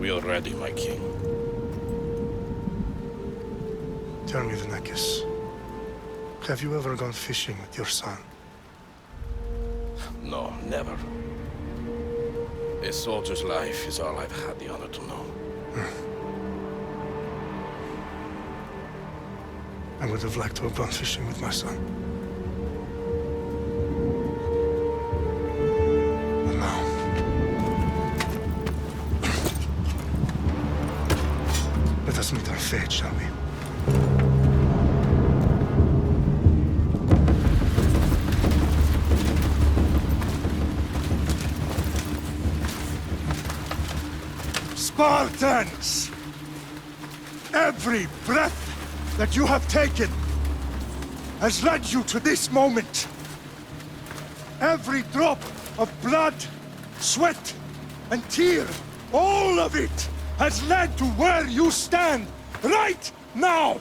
We are ready, my king. Tell me, Vinicius, have you ever gone fishing with your son? No, never. A soldier's life is all I've had the honor to know. I would have liked to have gone fishing with my son. But now... let us meet our fate, shall we? Spartans! Every breath that you have taken has led you to this moment. Every drop of blood, sweat, and tear, all of it has led to where you stand right now.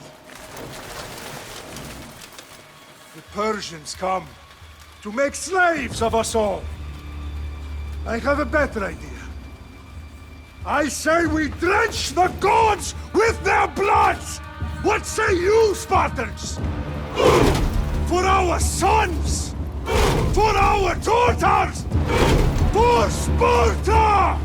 The Persians come to make slaves of us all. I have a better idea. I say we drench the gods with their blood! What say you, Spartans? For our sons! For our daughters! For Sparta!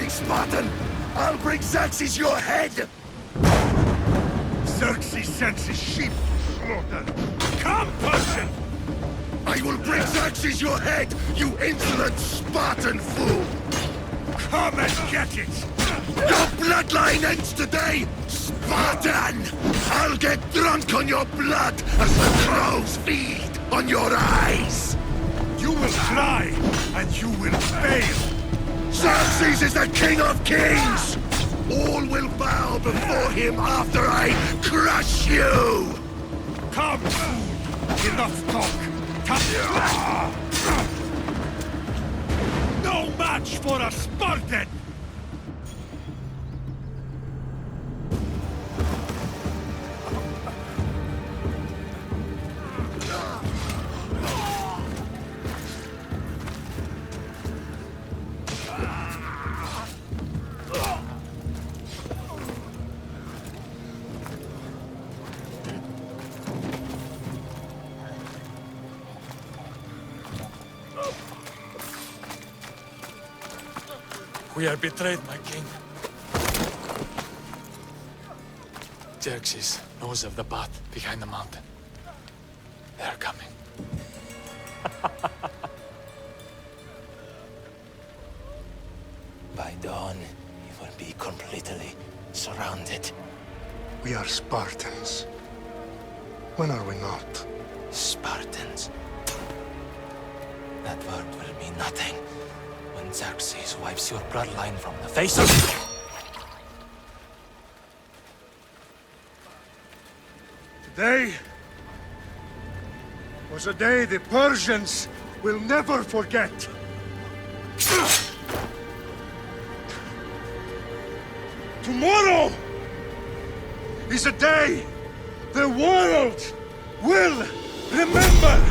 Spartan! I'll bring Xerxes your head! Xerxes sends his sheep to slaughter. Come, Persian! I will bring Xerxes your head, you insolent Spartan fool! Come and get it! Your bloodline ends today, Spartan! I'll get drunk on your blood as the crows feed on your eyes! You will cry, and you will fail! Xerxes is the king of kings! All will bow before him after I crush you! Come, fool! Enough talk! No match for a Spartan! We are betrayed, my king. Xerxes knows of the path behind the mountain. They are coming. By dawn, we will be completely surrounded. We are Spartans. When are we not? Spartans. That word will mean nothing when Xerxes wipes your bloodline from the face of... Today was a day the Persians will never forget. Tomorrow is a day the world will remember.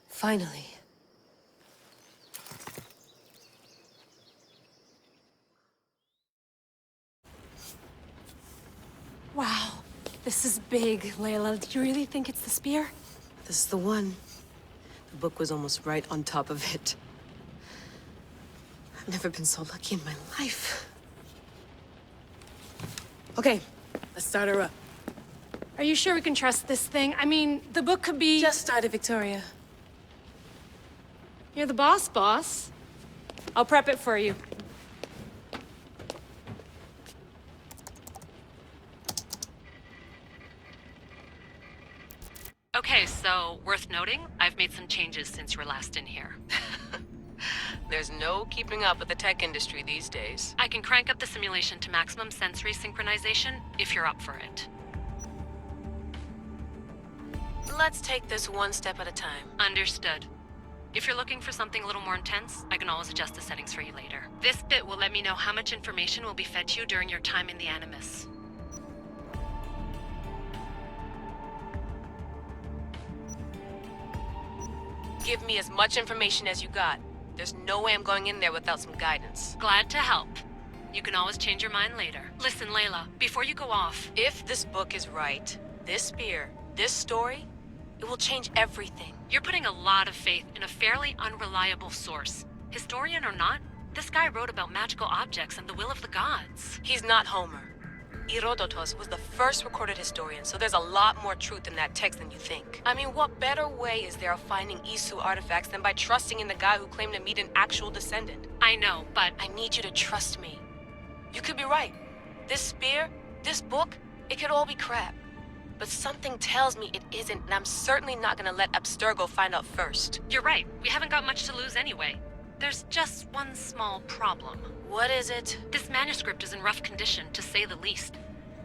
Finally. Wow, this is big, Layla. Do you really think it's the spear? This is the one. The book was almost right on top of it. I've never been so lucky in my life. Okay, let's start her up. Are you sure we can trust this thing? I mean, the book could be... Just started, Victoria. You're the boss. I'll prep it for you. Okay, so worth noting, I've made some changes since you were last in here. There's no keeping up with the tech industry these days. I can crank up the simulation to maximum sensory synchronization if you're up for it. Let's take this one step at a time. Understood. If you're looking for something a little more intense, I can always adjust the settings for you later. This bit will let me know how much information will be fed to you during your time in the Animus. Give me as much information as you got. There's no way I'm going in there without some guidance. Glad to help. You can always change your mind later. Listen, Layla, before you go off... If this book is right, this spear, this story, it will change everything. You're putting a lot of faith in a fairly unreliable source. Historian or not, this guy wrote about magical objects and the will of the gods. He's not Homer. Herodotus was the first recorded historian, so there's a lot more truth in that text than you think. I mean, what better way is there of finding Isu artifacts than by trusting in the guy who claimed to meet an actual descendant? I know, but... I need you to trust me. You could be right. This spear, this book, it could all be crap. But something tells me it isn't, and I'm certainly not gonna let Abstergo find out first. You're right. We haven't got much to lose anyway. There's just one small problem. What is it? This manuscript is in rough condition, to say the least.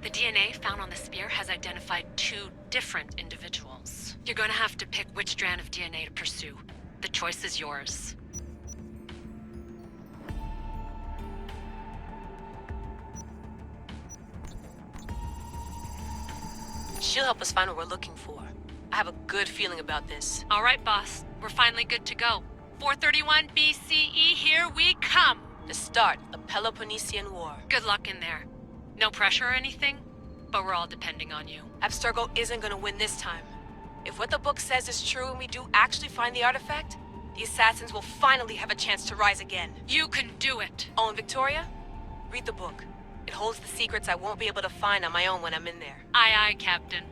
The DNA found on the spear has identified 2 different individuals. You're gonna have to pick which strand of DNA to pursue. The choice is yours. She'll help us find what we're looking for. I have a good feeling about this. All right, boss. We're finally good to go. 431 BCE, here we come! The start of Peloponnesian War. Good luck in there. No pressure or anything, but we're all depending on you. Abstergo isn't gonna win this time. If what the book says is true and we do actually find the artifact, the assassins will finally have a chance to rise again. You can do it! Oh, and Victoria? Read the book. It holds the secrets I won't be able to find on my own when I'm in there. Aye, aye, Captain.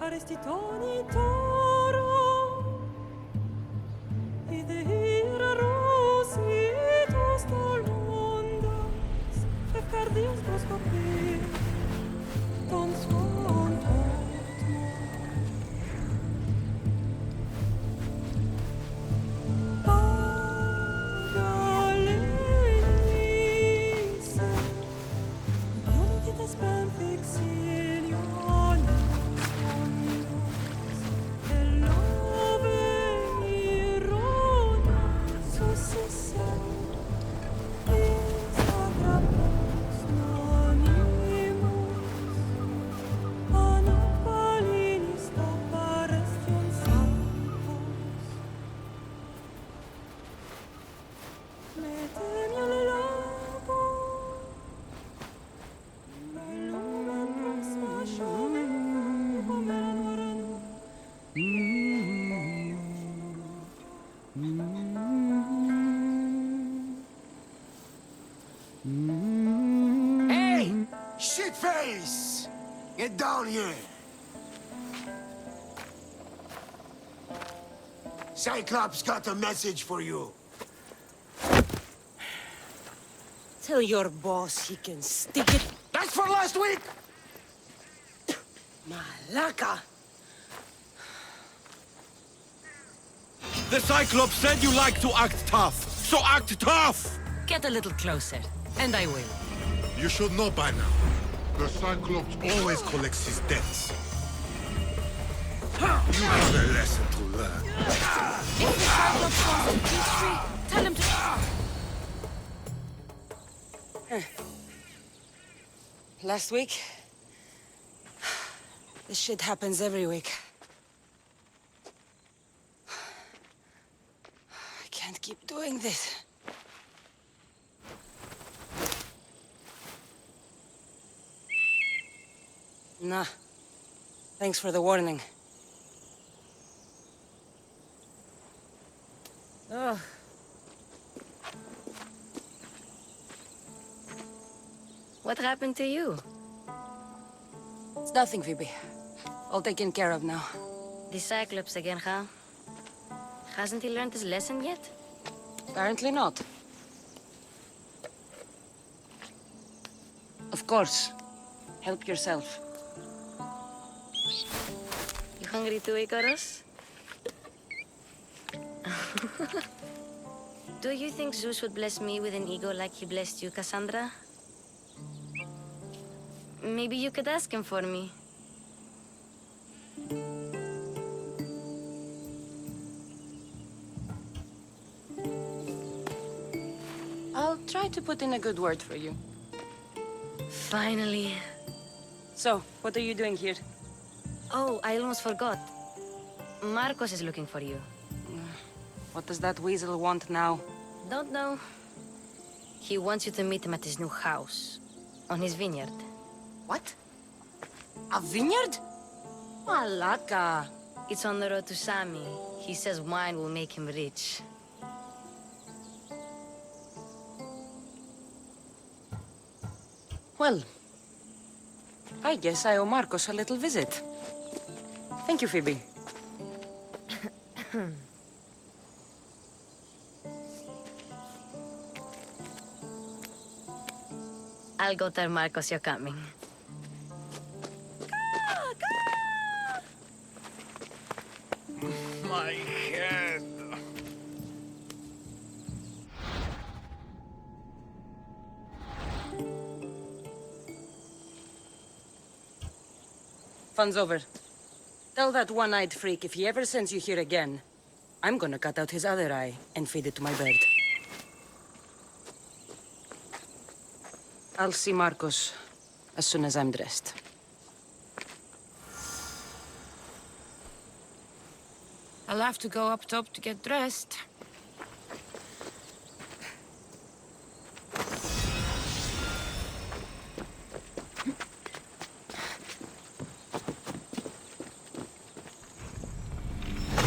Arestitoni toro, idehira rositos tolondas, fercardios proscopir, ton suon Pagalenis, unitas benfixilionis, Hello. Hey! Shitface! Get down here! Cyclops got a message for you. Tell your boss he can stick it. That's for last week! Malaka! The Cyclops said you like to act tough, so act tough! Get a little closer, and I will. You should know by now. The Cyclops always collects his debts. You have a lesson to learn. If the Cyclops wants to teach me, tell him to... Last week? This shit happens every week. I can't keep doing this. Nah. Thanks for the warning. Oh. What happened to you? It's nothing, Phoebe. All taken care of now. The Cyclops again, huh? Hasn't he learned his lesson yet? Apparently not. Of course. Help yourself. You hungry too, Icarus? Do you think Zeus would bless me with an ego like he blessed you, Cassandra? Maybe you could ask him for me. I'll try to put in a good word for you. Finally. So, what are you doing here? Oh, I almost forgot. Marcos is looking for you. What does that weasel want now? Don't know. He wants you to meet him at his new house. On his vineyard. What? A vineyard? Malaka. It's on the road to Sami. He says wine will make him rich. Well, I guess I owe Marcos a little visit. Thank you, Phoebe. I'll go tell Marcos you're coming. My head. Fun's over. Tell that one-eyed freak if he ever sends you here again, I'm gonna cut out his other eye and feed it to my bird. I'll see Marcos as soon as I'm dressed. I'll have to go up top to get dressed.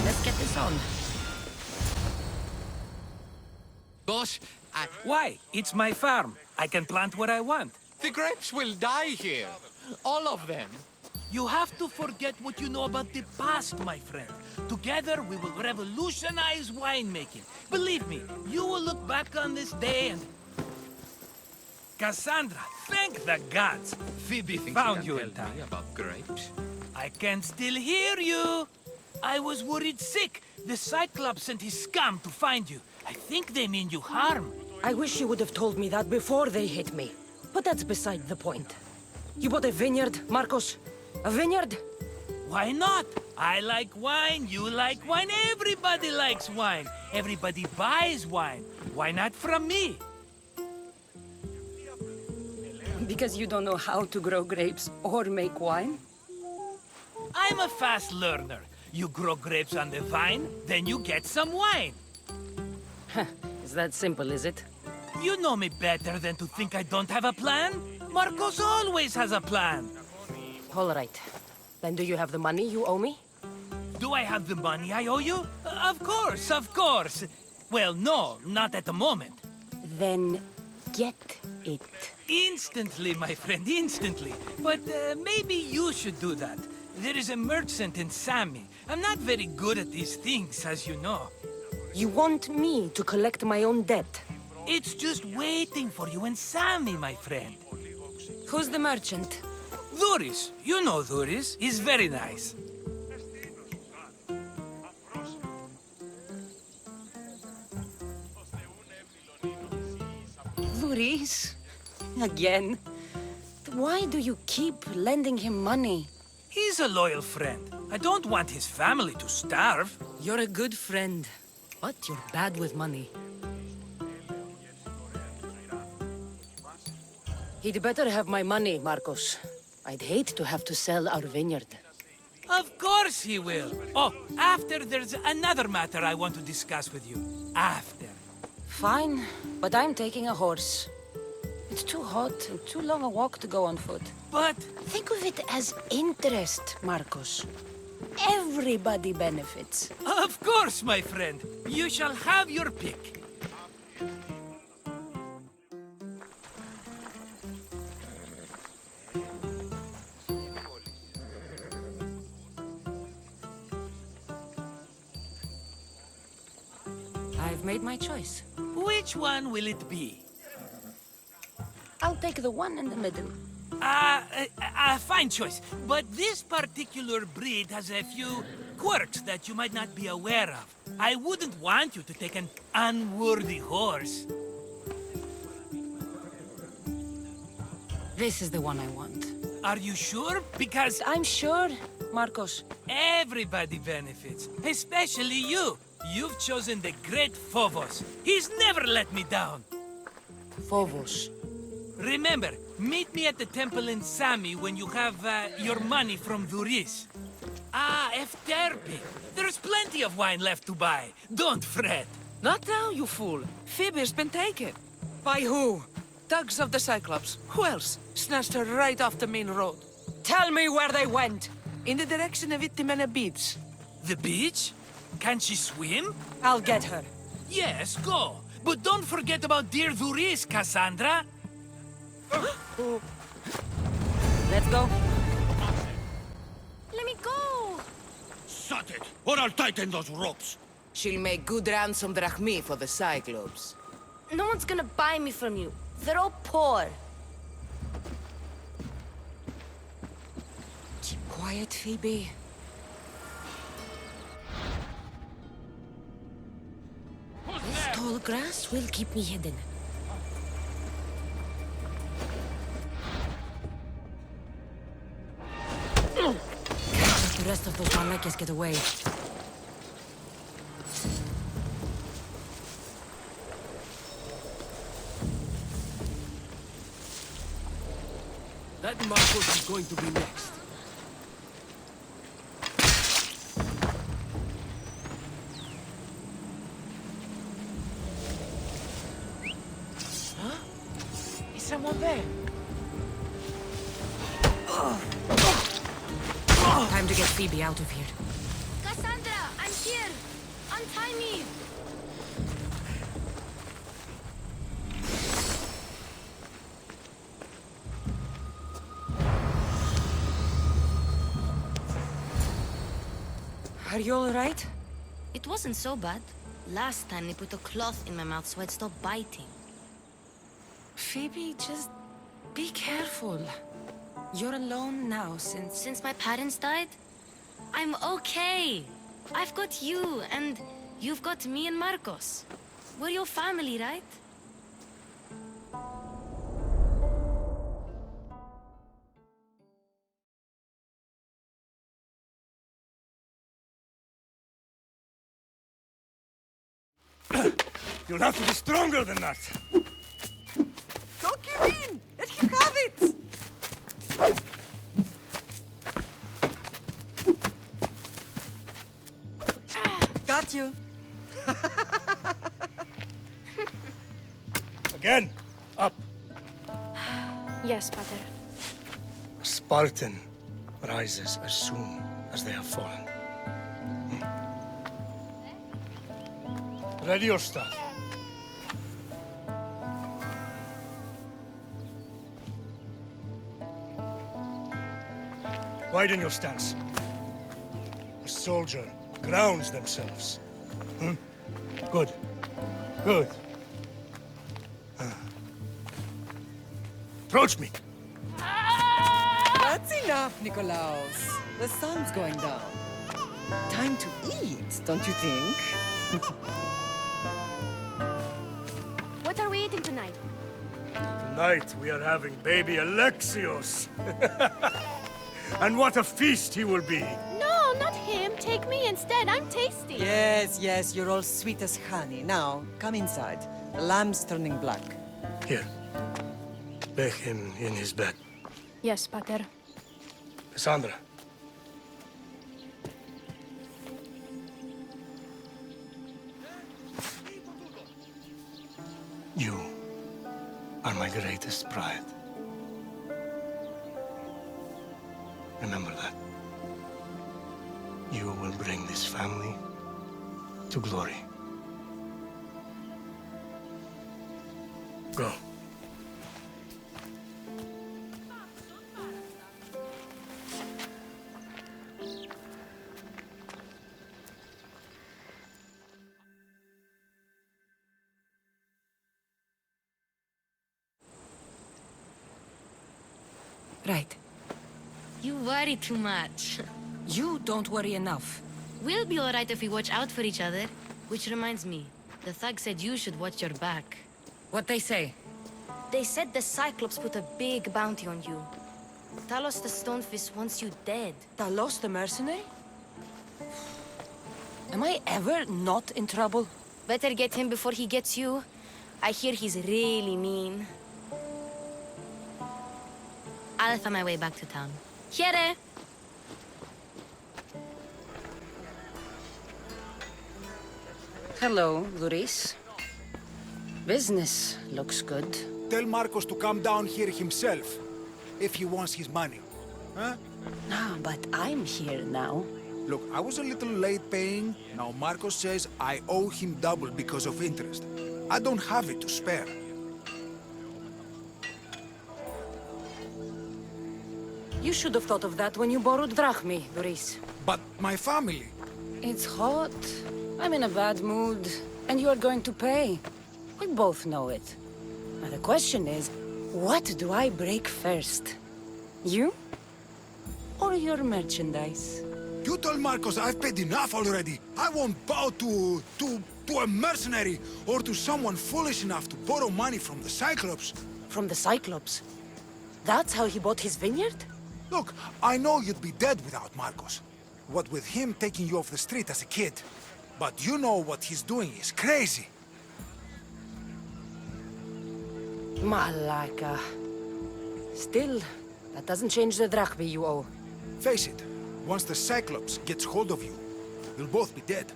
Let's get this on. Boss, Why? It's my farm. I can plant what I want. the grapes will die here. All of them. You have to forget what you know about the past, my friend. Together, we will revolutionize winemaking. Believe me, you will look back on this day and... Cassandra, thank the gods! Phoebe thinks Found she you can in tell time. me about grapes. I can still hear you! I was worried sick. The Cyclops sent his scum to find you. I think they mean you harm. I wish you would have told me that before they hit me. But that's beside the point. You bought a vineyard, Marcos? A vineyard? Why not? I like wine, you like wine, everybody likes wine. Everybody buys wine. Why not from me? Because you don't know how to grow grapes or make wine? I'm a fast learner. You grow grapes on the vine, then you get some wine. Is that simple, is it? You know me better than to think I don't have a plan. Marcos always has a plan. All right. Then do you have the money you owe me? Do I have the money I owe you? Of course, of course. Well, no, not at the moment. Then get it. Instantly, my friend, instantly. But maybe you should do that. There is a merchant in Sami. I'm not very good at these things, as you know. You want me to collect my own debt? It's just waiting for you in Sami, my friend. Who's the merchant? Dhuris. You know Dhuris. He's very nice. Dhuris? Again? Why do you keep lending him money? He's a loyal friend. I don't want his family to starve. You're a good friend, but you're bad with money. He'd better have my money, Marcos. I'd hate to have to sell our vineyard. Of course he will. Oh, after there's another matter I want to discuss with you. After. Fine, but I'm taking a horse. It's too hot and too long a walk to go on foot. But... think of it as interest, Marcos. Everybody benefits. Of course, my friend. You shall have your pick. I've made my choice. Which one will it be? I'll take the one in the middle. Fine choice. But this particular breed has a few quirks that you might not be aware of. I wouldn't want you to take an unworthy horse. This is the one I want. Are you sure? Because... I'm sure, Marcos. Everybody benefits, especially you. You've chosen the great Phobos. He's never let me down. Phobos. Remember, meet me at the temple in Sami when you have your money from Dhuris. Ah, Efterpi. There's plenty of wine left to buy. Don't fret. Not now, you fool. Phoebe's been taken. By who? Thugs of the Cyclops. Who else? Snatched her right off the main road. Tell me where they went. In the direction of Itimena Beach. The beach? Can she swim? I'll get her. Yes, go. But don't forget about dear Dhuris, Cassandra. Let's go. Let me go! Shut it, or I'll tighten those ropes. She'll make good ransom drachmi for the Cyclops. No one's gonna buy me from you. They're all poor. Keep quiet, Phoebe. This tall grass will keep me hidden. Can't let the rest of those Malakas get away. That Marcos is going to be next. Huh? Is someone there? Time to get Phoebe out of here. Cassandra, I'm here! Untie me! Are you all right? It wasn't so bad. Last time they put a cloth in my mouth so I'd stop biting. Phoebe, just be careful. You're alone now Since my parents died? I'm okay. I've got you, and you've got me and Marcos. We're your family, right? You'll have to be stronger than that. Don't give in! Let him have it! Got you. Again, up. Yes, Father. A Spartan rises as soon as they have fallen. Ready your staff. Widen your stance. A soldier grounds themselves. Hmm? Good. Good. Approach me. That's enough, Nikolaos. The sun's going down. Time to eat, don't you think? What are we eating tonight? Tonight we are having baby Alexios. And what a feast he will be. No, not him. Take me instead. I'm tasty. Yes, yes, you're all sweet as honey. Now, come inside. The lamb's turning black. Here. Lay him in his bed. Yes, Pater. Cassandra. You are my greatest pride. Remember that. You will bring this family to glory. Go. Right. You worry too much. You don't worry enough. We'll be alright if we watch out for each other. Which reminds me, the thug said you should watch your back. What they say? They said the Cyclops put a big bounty on you. Talos the Stonefist wants you dead. Talos the mercenary? Am I ever not in trouble? Better get him before he gets you. I hear he's really mean. I'll find my way back to town. Here! Hello, Luris. Business looks good. Tell Marcos to come down here himself, if he wants his money. Huh? No, but I'm here now. Look, I was a little late paying. Now Marcos says I owe him double because of interest. I don't have it to spare. You should have thought of that when you borrowed drachmi, Luris. But my family... It's hot. I'm in a bad mood. And you are going to pay. We both know it. Now the question is, what do I break first? You? Or your merchandise? You told Marcos I've paid enough already. I won't bow to a mercenary or to someone foolish enough to borrow money from the Cyclops. From the Cyclops? That's how he bought his vineyard? Look, I know you'd be dead without Marcos. What with him taking you off the street as a kid. But you know what he's doing is crazy. Malaka. Still, that doesn't change the drachmi you owe. Face it, once the Cyclops gets hold of you, you'll both be dead.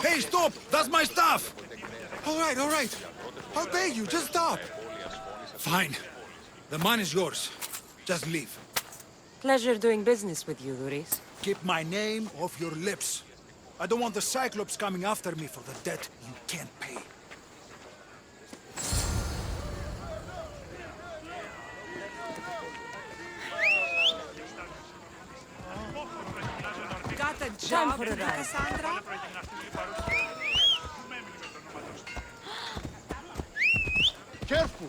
Hey, stop! That's my stuff! All right. I'll pay you, just stop. Fine. The money's yours. Just leave. Pleasure doing business with you, Luris. Keep my name off your lips. I don't want the Cyclops coming after me for the debt you can't pay. Got a job for Cassandra? Careful!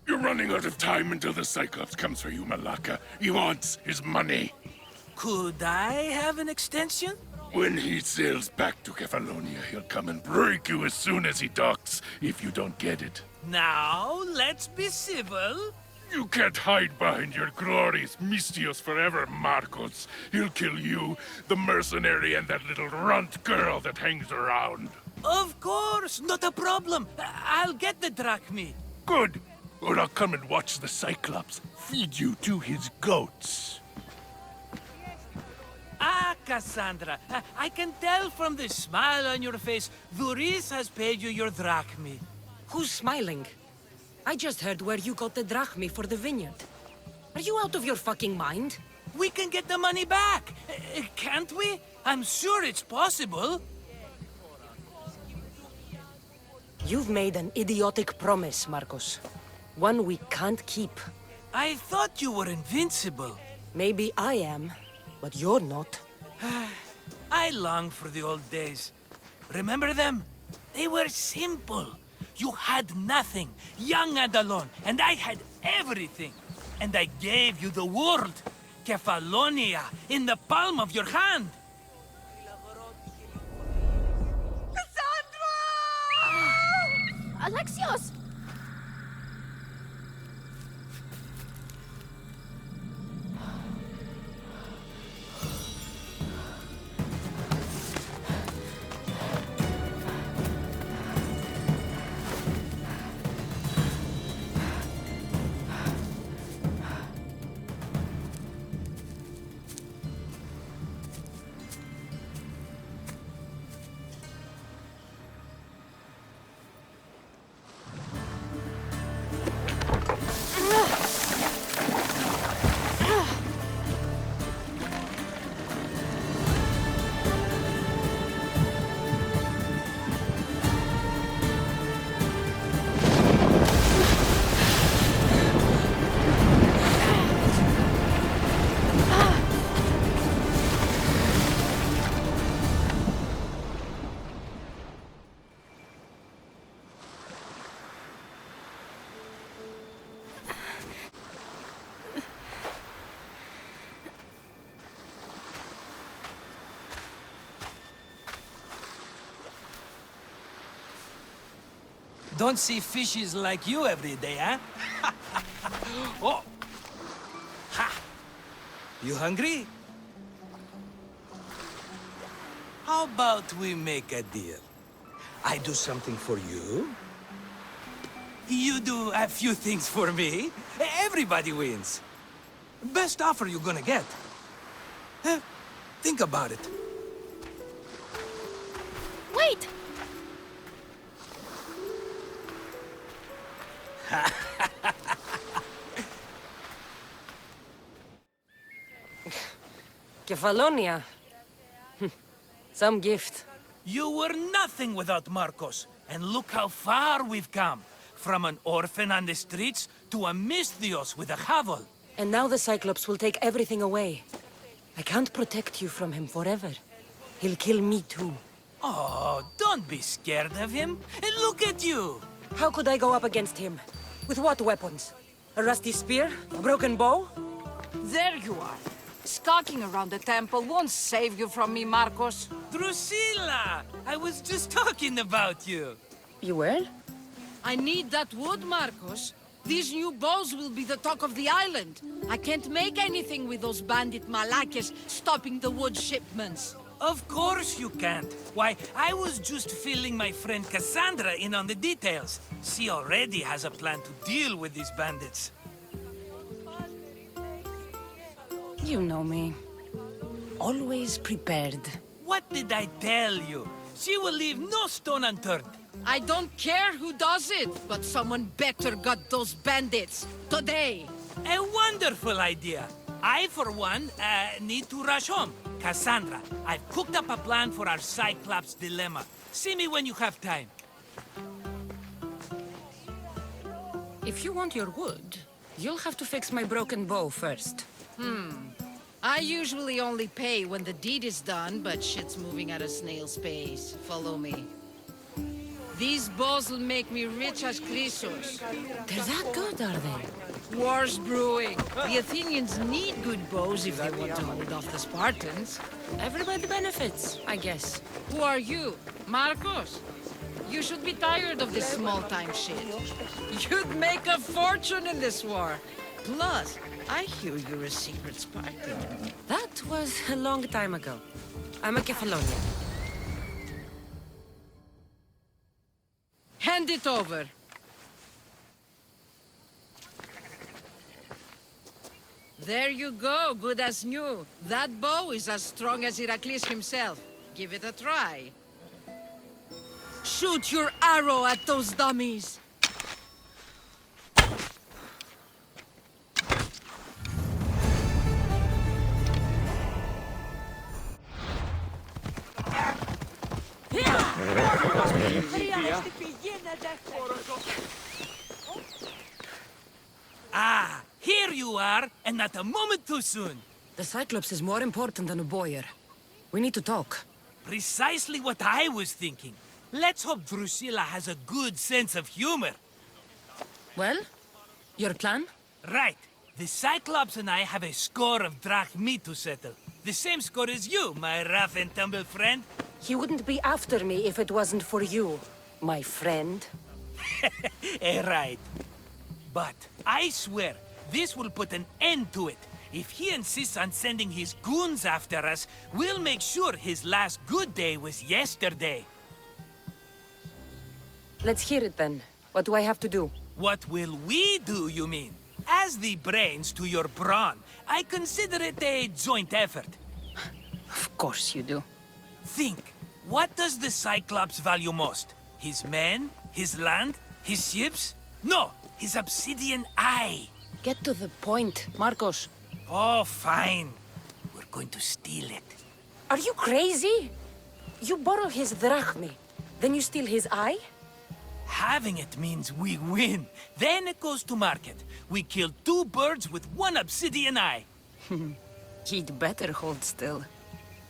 You're running out of time until the Cyclops comes for you, Malaka. He wants his money. Could I have an extension? When he sails back to Kefalonia, he'll come and break you as soon as he docks, if you don't get it. Now, let's be civil. You can't hide behind your glorious Mystios forever, Marcos. He'll kill you, the mercenary, and that little runt girl that hangs around. Of course, not a problem. I'll get the drachmi. Good. Or I'll come and watch the Cyclops feed you to his goats. Ah, Cassandra. I can tell from the smile on your face, Duris has paid you your drachmi. Who's smiling? I just heard where you got the drachmi for the vineyard. Are you out of your fucking mind? We can get the money back, can't we? I'm sure it's possible. You've made an idiotic promise, Marcos. One we can't keep. I thought you were invincible. Maybe I am, but you're not. I long for the old days. Remember them? They were simple. You had nothing, young and alone, and I had everything. And I gave you the world, Kefalonia, in the palm of your hand. Alexios! Don't see fishes like you every day, huh? Oh! Ha! You hungry? How about we make a deal? I do something for you. You do a few things for me. Everybody wins. Best offer you're gonna get. Think about it. Wait! Kefalonia. Some gift. You were nothing without Marcos, and look how far we've come. From an orphan on the streets to a Misthios with a Havel. And now the Cyclops will take everything away. I can't protect you from him forever. He'll kill me too. Oh, don't be scared of him. Look at you. How could I go up against him? With what weapons? A rusty spear? A broken bow? There you are. Skulking around the temple won't save you from me, Marcos. Drusilla! I was just talking about you. You were? I need that wood, Marcos. These new bows will be the talk of the island. I can't make anything with those bandit malakes stopping the wood shipments. Of course you can't. Why, I was just filling my friend Cassandra in on the details. She already has a plan to deal with these bandits. You know me. Always prepared. What did I tell you? She will leave no stone unturned. I don't care who does it, but someone better got those bandits. Today. A wonderful idea. I, for one, need to rush home. Cassandra, I've cooked up a plan for our Cyclops dilemma. See me when you have time. If you want your wood, you'll have to fix my broken bow first. I usually only pay when the deed is done, but shit's moving at a snail's pace. Follow me. These bows will make me rich as Chrysos. They're that good, are they? War's brewing. The Athenians need good bows if they want to hold off the Spartans. Everybody benefits, I guess. Who are you? Marcos? You should be tired of this small-time shit. You'd make a fortune in this war. Plus, I hear you're a secret Spartan. That was a long time ago. I'm a Kefalonian. Hand it over. There you go, good as new. That bow is as strong as Heracles himself. Give it a try. Shoot your arrow at those dummies! Ah, here you are, and not a moment too soon. The Cyclops is more important than a boyar. We need to talk. Precisely what I was thinking. Let's hope Drusilla has a good sense of humor. Well, your plan? Right. The Cyclops and I have a score of drachmi to settle. The same score as you, my rough and tumble friend. He wouldn't be after me if it wasn't for you, my friend. Right. But I swear, this will put an end to it. If he insists on sending his goons after us, we'll make sure his last good day was yesterday. Let's hear it then. What do I have to do? What will we do, you mean? As the brains to your brawn, I consider it a joint effort. Of course you do. Think, what does the Cyclops value most? His men? His land? His ships? No, his obsidian eye. Get to the point, Marcos. Oh, fine. We're going to steal it. Are you crazy? You borrow his drachmi, then you steal his eye? Having it means we win. Then it goes to market. We kill 2 birds with 1 obsidian eye. He'd better hold still.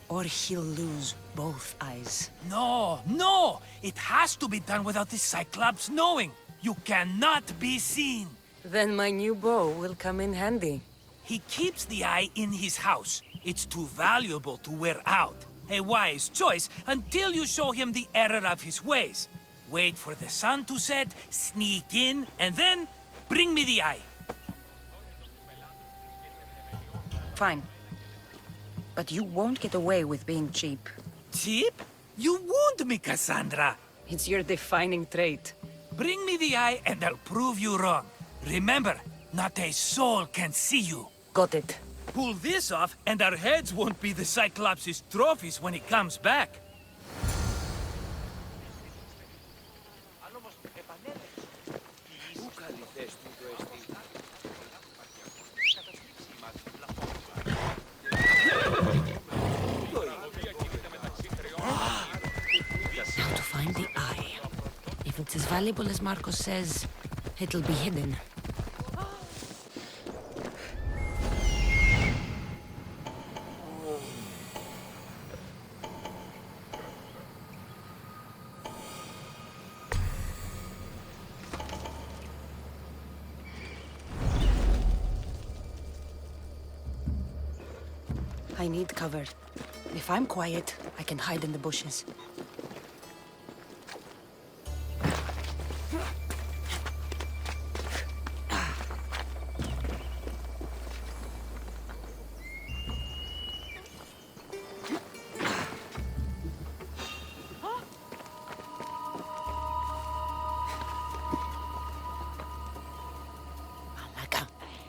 Or he'll lose both eyes. No, no! It has to be done without the Cyclops knowing. You cannot be seen. Then my new bow will come in handy. He keeps the eye in his house. It's too valuable to wear out. A wise choice until you show him the error of his ways. Wait for the sun to set, sneak in, and then bring me the eye. Fine. But you won't get away with being cheap. Cheap? You wound me, Cassandra. It's your defining trait. Bring me the eye and I'll prove you wrong. Remember, not a soul can see you. Got it. Pull this off and our heads won't be the Cyclops' trophies when he comes back. Now to find the eye. If it's as valuable as Marcos says, it'll be hidden. I need cover. If I'm quiet, I can hide in the bushes.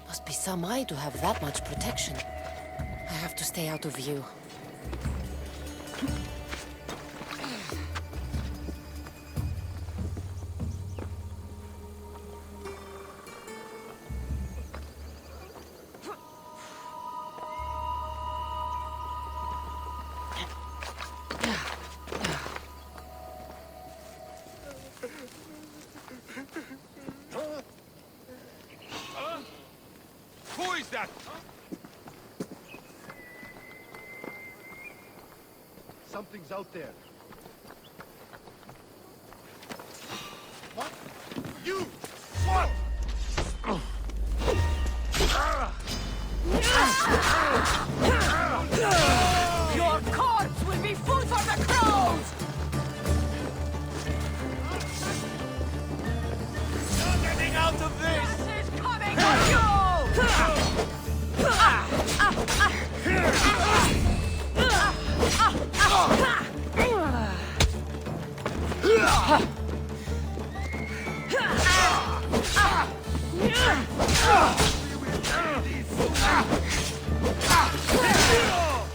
Must be some eye to have that much protection. I have to stay out of view. Who is that? Something's out there. What? You! What? Your corpse will be food for the crows! You're getting out of this! This is coming for you!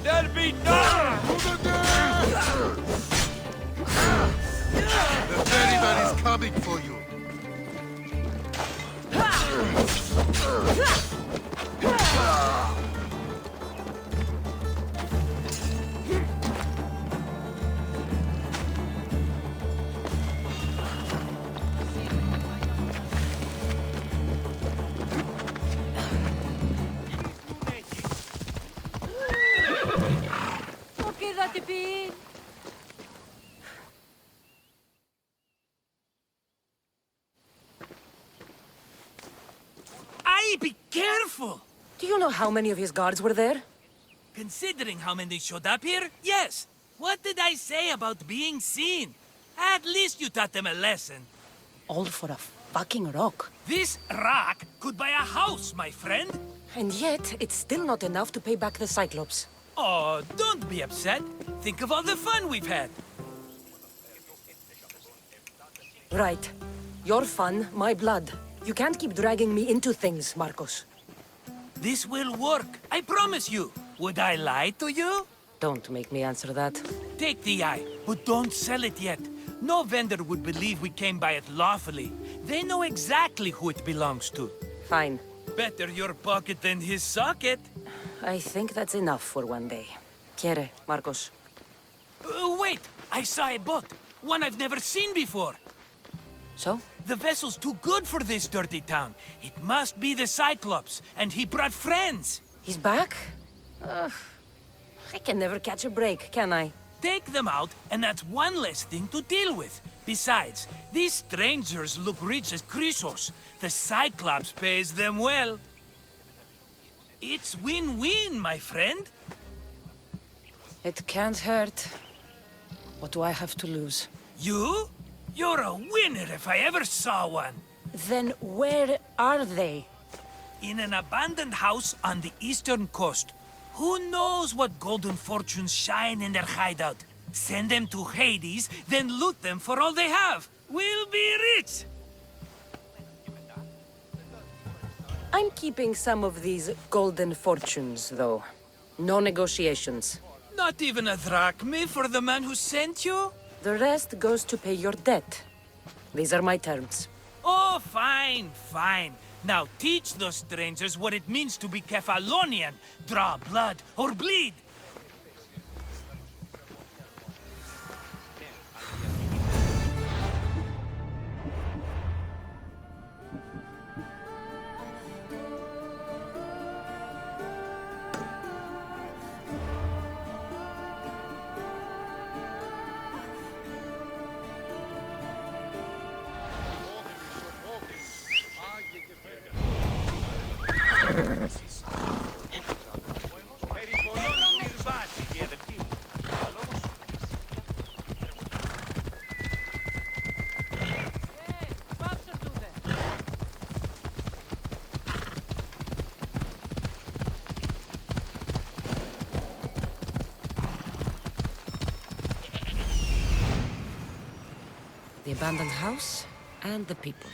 There'll be none! The ferryman is coming for you. Okay, that's be. Aye, be careful! Do you know how many of his guards were there? Considering how many showed up here, yes. What did I say about being seen? At least you taught them a lesson. All for a fucking rock. This rock could buy a house, my friend. And yet, it's still not enough to pay back the Cyclops. Oh, don't be upset. Think of all the fun we've had. Right. Your fun, my blood. You can't keep dragging me into things, Marcos. This will work, I promise you. Would I lie to you? Don't make me answer that. Take the eye, but don't sell it yet. No vendor would believe we came by it lawfully. They know exactly who it belongs to. Fine. Better your pocket than his socket. I think that's enough for one day. Quiere, Marcos. Wait! I saw a boat. One I've never seen before. So? The vessel's too good for this dirty town. It must be the Cyclops, and he brought friends. He's back? I can never catch a break, can I? Take them out, and that's one less thing to deal with. Besides, these strangers look rich as Chrysos. The Cyclops pays them well. It's win-win, my friend. It can't hurt. What do I have to lose? You? You're a winner if I ever saw one. Then where are they? In an abandoned house on the eastern coast. Who knows what golden fortunes shine in their hideout? Send them to Hades, then loot them for all they have. We'll be rich! I'm keeping some of these golden fortunes, though. No negotiations. Not even a drachme for the man who sent you? The rest goes to pay your debt. These are my terms. Oh, fine, fine. Now teach those strangers what it means to be Kephalonian. Draw blood or bleed. The abandoned house and the people.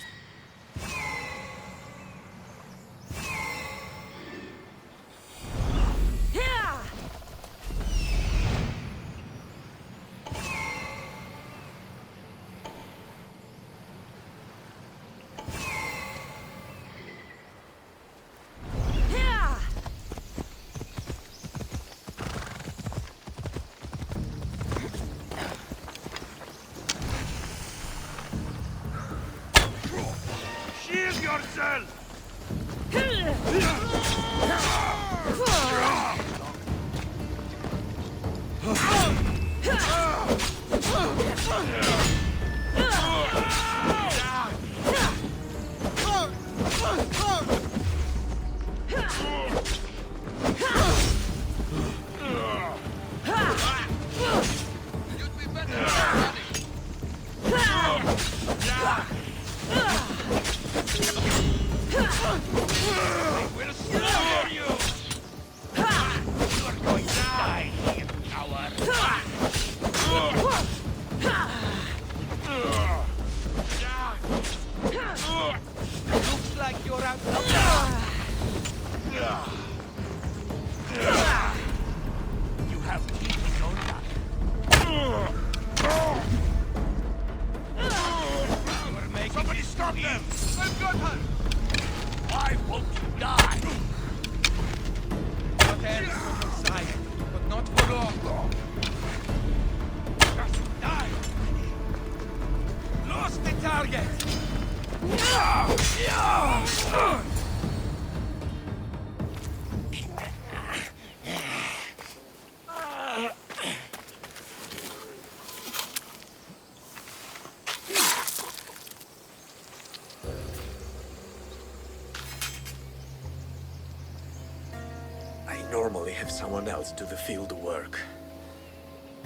normally have someone else do the field work.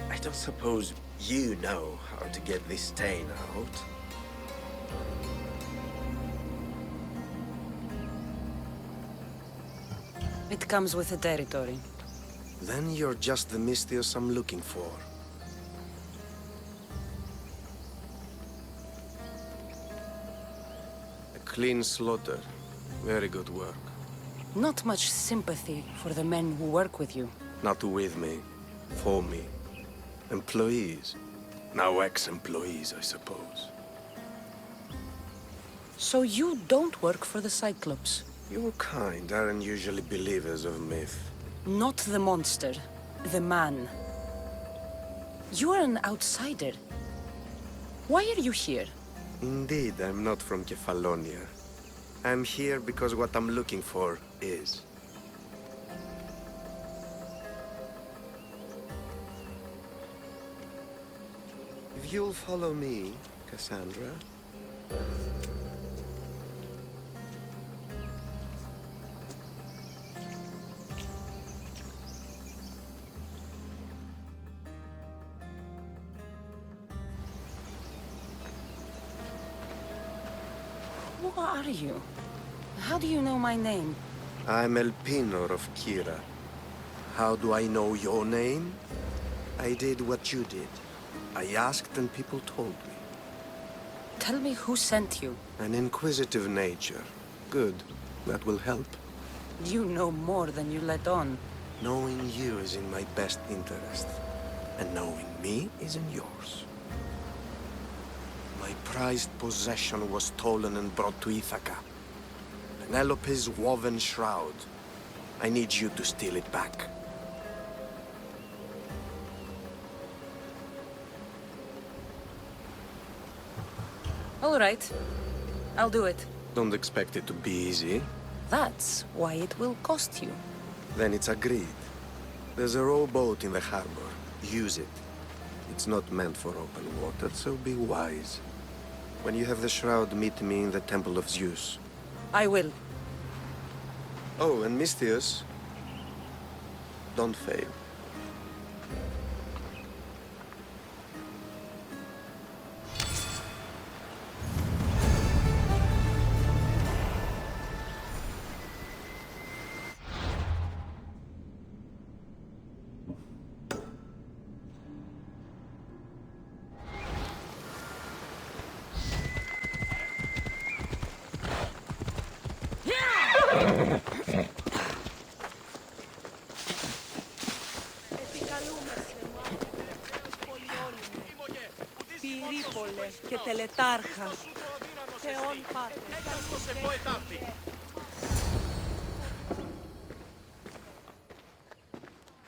I don't suppose you know how to get this stain out. It comes with the territory. Then you're just the Mystios I'm looking for. A clean slaughter. Very good work. Not much sympathy for the men who work with you. Not with me. For me. Employees. Now ex-employees, I suppose. So you don't work for the Cyclops? Your kind aren't usually believers of myth. Not the monster. The man. You are an outsider. Why are you here? Indeed, I'm not from Kefalonia. I'm here because what I'm looking for is. If you'll follow me, Cassandra. Who are you? How do you know my name? I'm Elpinor of Kira. How do I know your name? I did what you did. I asked and people told me. Tell me who sent you. An inquisitive nature. Good. That will help. You know more than you let on. Knowing you is in my best interest. And knowing me is in yours. My prized possession was stolen and brought to Ithaca. Penelope's woven shroud. I need you to steal it back. All right. I'll do it. Don't expect it to be easy. That's why it will cost you. Then it's agreed. There's a rowboat in the harbor. Use it. It's not meant for open water, so be wise. When you have the shroud, meet me in the Temple of Zeus. I will. Oh, and Mystios, don't fail. και τελετάρχα. Θεόν Πάτερ.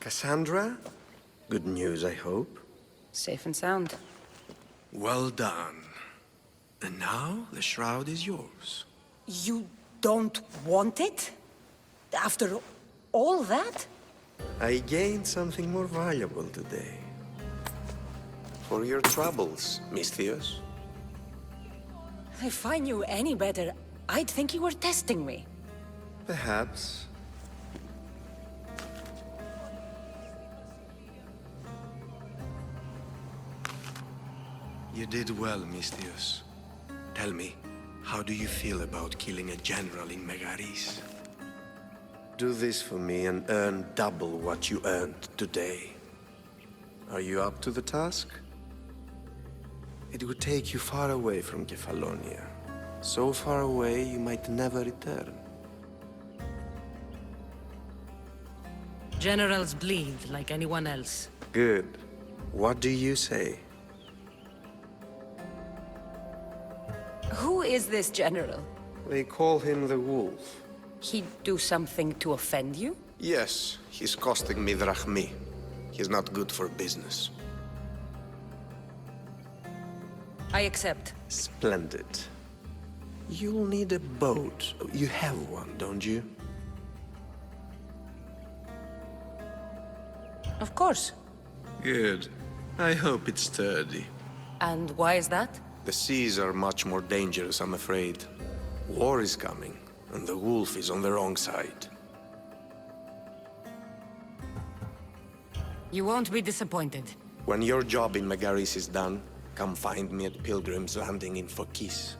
Cassandra? Good news, I hope. Safe and sound. Well done. And now, the shroud is yours. You don't want it? After all that? I gained something more valuable today. For your troubles, Mystios. If I knew any better, I'd think you were testing me. Perhaps. You did well, Mystios. Tell me, how do you feel about killing a general in Megaris? Do this for me and earn double what you earned today. Are you up to the task? It would take you far away from Kefalonia. So far away you might never return. Generals bleed like anyone else. Good. What do you say? Who is this general? They call him the Wolf. He'd do something to offend you? Yes, he's costing me drachmi. He's not good for business. I accept. Splendid. You'll need a boat. You have one, don't you? Of course. Good. I hope it's sturdy. And why is that? The seas are much more dangerous, I'm afraid. War is coming, and the wolf is on the wrong side. You won't be disappointed. When your job in Megaris is done, come find me at Pilgrim's Landing in Phokis.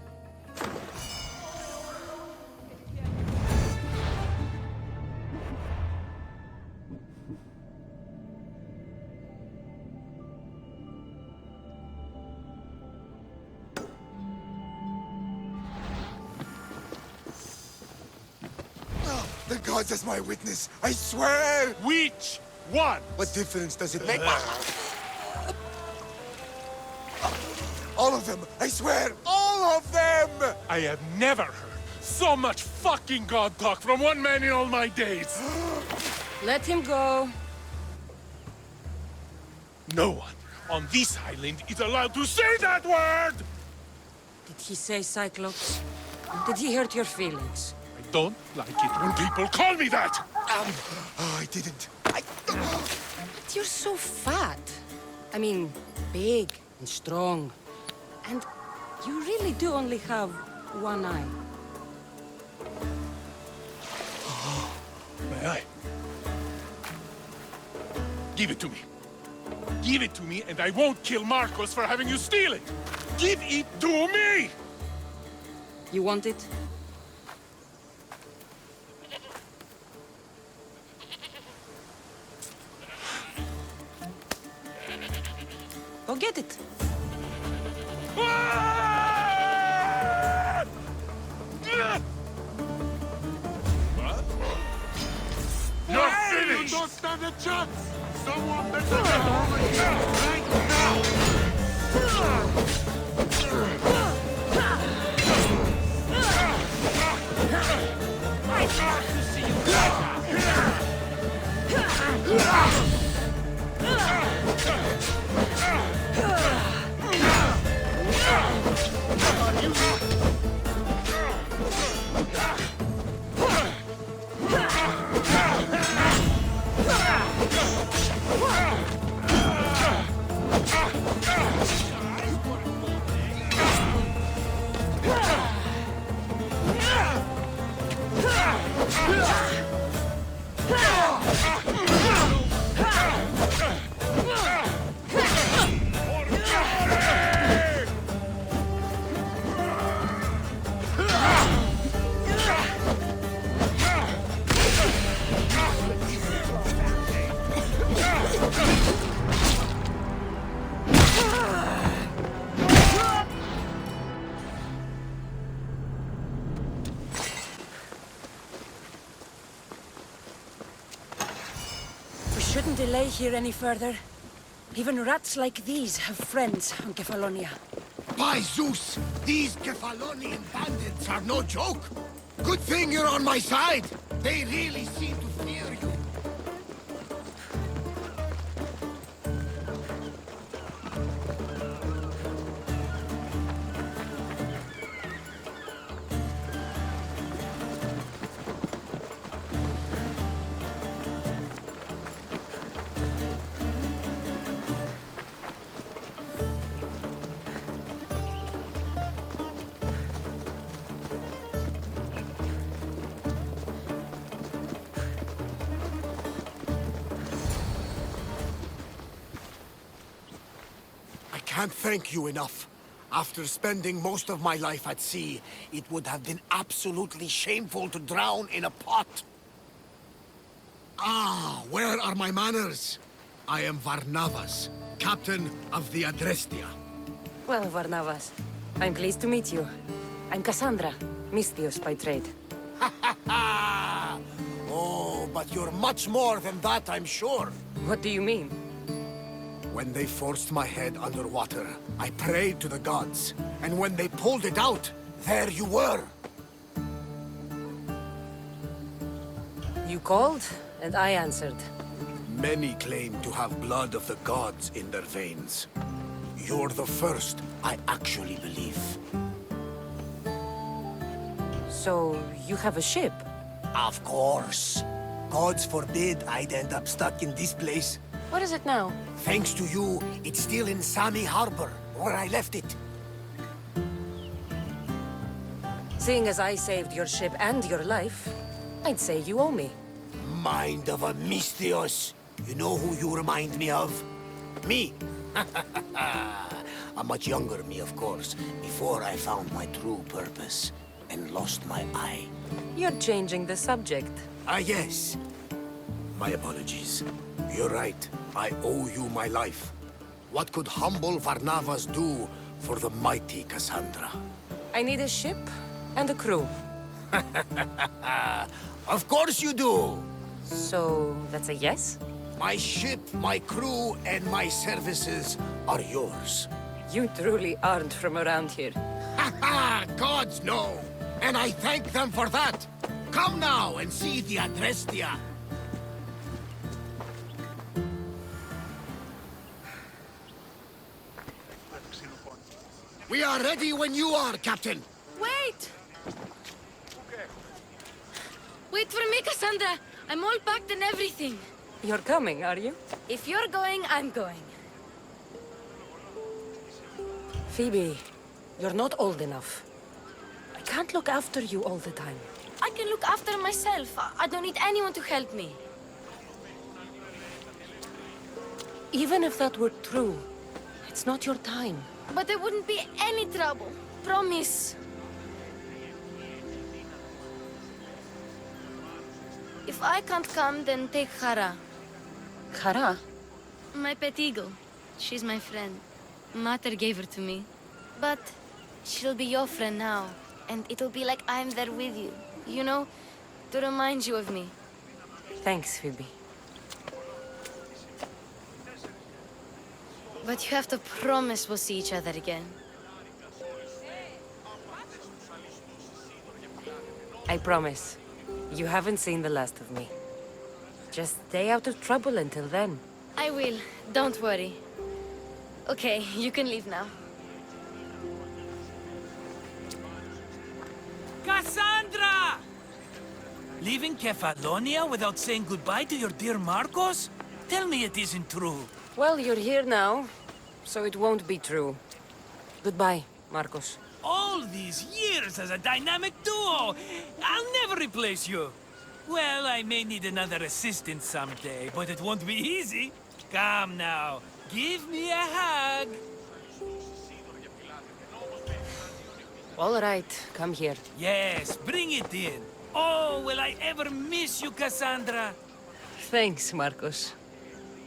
The gods as my witness, I swear! Which one? What difference does it make? All of them, I swear, all of them! I have never heard so much fucking god talk from one man in all my days. Let him go. No one on this island is allowed to say that word! Did he say Cyclops? Did he hurt your feelings? I don't like it when people call me that! Oh, I didn't. But you're so fat. I mean, big and strong. And you really do only have one eye. My eye. Give it to me. Give it to me and I won't kill Marcos for having you steal it! Give it to me! You want it? Go get it. You're finished! You don't stand a chance! Someone better get over here right now! I got to see you better! Shouldn't delay here any further. Even rats like these have friends on Kefalonia. By Zeus, these Kefalonian bandits are no joke. Good thing you're on my side. They really seem to fear you. Can't thank you enough. After spending most of my life at sea, it would have been absolutely shameful to drown in a pot. Ah, where are my manners? I am Varnavas, captain of the Adrestia. Well, Varnavas, I'm pleased to meet you. I'm Cassandra, Misthios by trade. Oh, but you're much more than that, I'm sure. What do you mean? When they forced my head underwater, I prayed to the gods. And when they pulled it out, there you were. You called, and I answered. Many claim to have blood of the gods in their veins. You're the first I actually believe. So, you have a ship? Of course. Gods forbid I'd end up stuck in this place. What is it now? Thanks to you, it's still in Sami Harbor, where I left it. Seeing as I saved your ship and your life, I'd say you owe me. Mind of a Misthios. You know who you remind me of? Me. A much younger me, of course, before I found my true purpose and lost my eye. You're changing the subject. Ah, yes. My apologies. You're right. I owe you my life. What could humble Varnavas do for the mighty Cassandra? I need a ship and a crew. Of course you do! So, that's a yes? My ship, my crew, and my services are yours. You truly aren't from around here. Ha ha! Gods no! And I thank them for that! Come now and see the Adrestia! We are ready when you are, Captain! Wait! Wait for me, Cassandra! I'm all packed and everything. You're coming, are you? If you're going, I'm going. Phoebe, you're not old enough. I can't look after you all the time. I can look after myself. I don't need anyone to help me. Even if that were true, it's not your time. But there wouldn't be any trouble. Promise. If I can't come, then take Hara. Hara? My pet eagle. She's my friend. Mater gave her to me. But she'll be your friend now. And it'll be like I'm there with you. You know, to remind you of me. Thanks, Phoebe. But you have to promise we'll see each other again. I promise. You haven't seen the last of me. Just stay out of trouble until then. I will. Don't worry. Okay, you can leave now. Cassandra! Leaving Kefalonia without saying goodbye to your dear Marcos? Tell me it isn't true. Well, you're here now, so it won't be true. Goodbye, Marcos. All these years as a dynamic duo! I'll never replace you! Well, I may need another assistant someday, but it won't be easy. Come now, give me a hug! All right, come here. Yes, bring it in. Oh, will I ever miss you, Cassandra? Thanks, Marcos.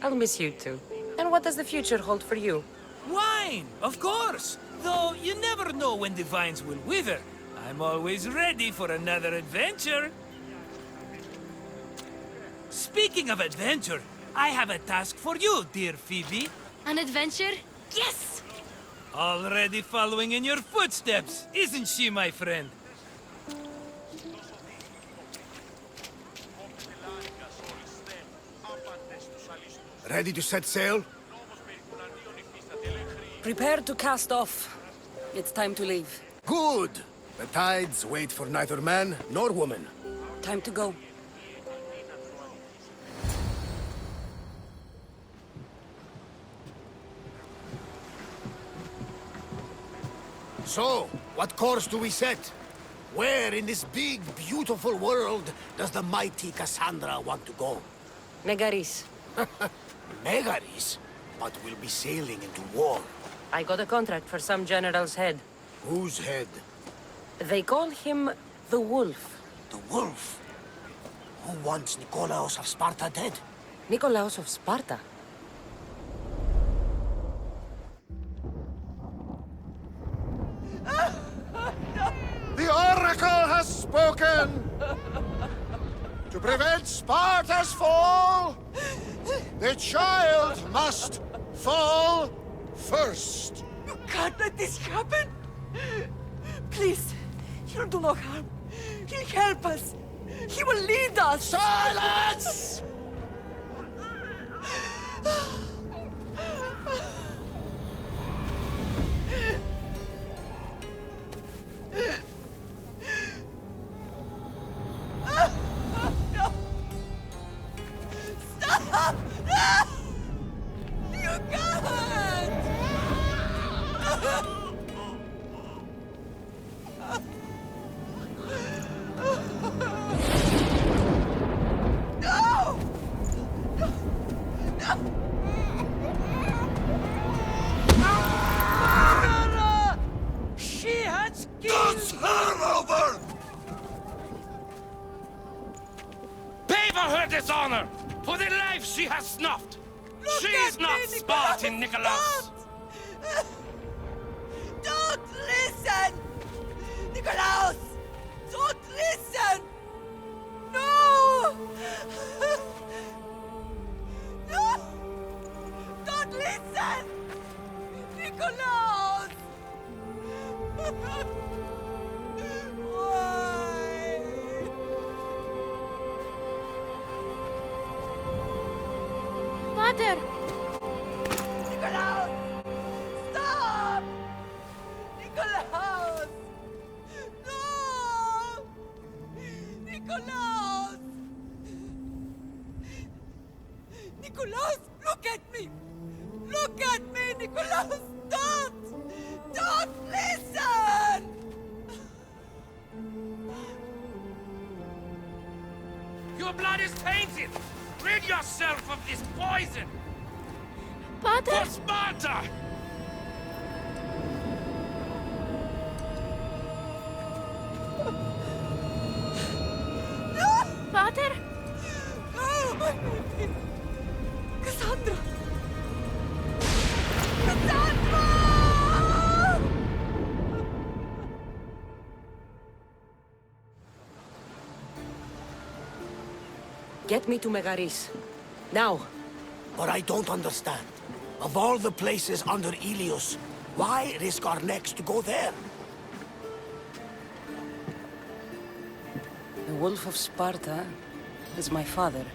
I'll miss you too. And what does the future hold for you? Wine, of course! Though you never know when the vines will wither. I'm always ready for another adventure. Speaking of adventure, I have a task for you, dear Phoebe. An adventure? Yes! Already following in your footsteps, isn't she, my friend? Ready to set sail? Prepare to cast off. It's time to leave. Good! The tides wait for neither man nor woman. Time to go. So, what course do we set? Where in this big, beautiful world does the mighty Cassandra want to go? Megaris. Megaris? But we'll be sailing into war. I got a contract for some general's head. Whose head? They call him the Wolf. The Wolf? Who wants Nikolaos of Sparta dead? Nikolaos of Sparta? The Oracle has spoken! To prevent Sparta's fall, the child must fall first. You can't let this happen! Please, he'll do no harm. He'll help us. He will lead us! Silence! No! Stop! No! You can't! No! Murderer! She has killed... That's her over! Pay for her dishonor! For the life she has snuffed! She's not Spartan, Nicholas! Don't listen! Nikolaus! Don't listen! No! No! Don't listen! Nikolaus! Why? Father! Nikolaus! Stop! Nikolaus! No! Nikolaus! Nikolaus, look at me! Look at me, Nikolaus! Don't! Don't listen! Your blood is tainted! Rid yourself of this poison! Father! For Sparta! Father! Oh, my baby! Cassandra! Cassandra! Get me to Megaris. Now. But I don't understand. Of all the places under Ilios, why risk our necks to go there? The Wolf of Sparta is my father.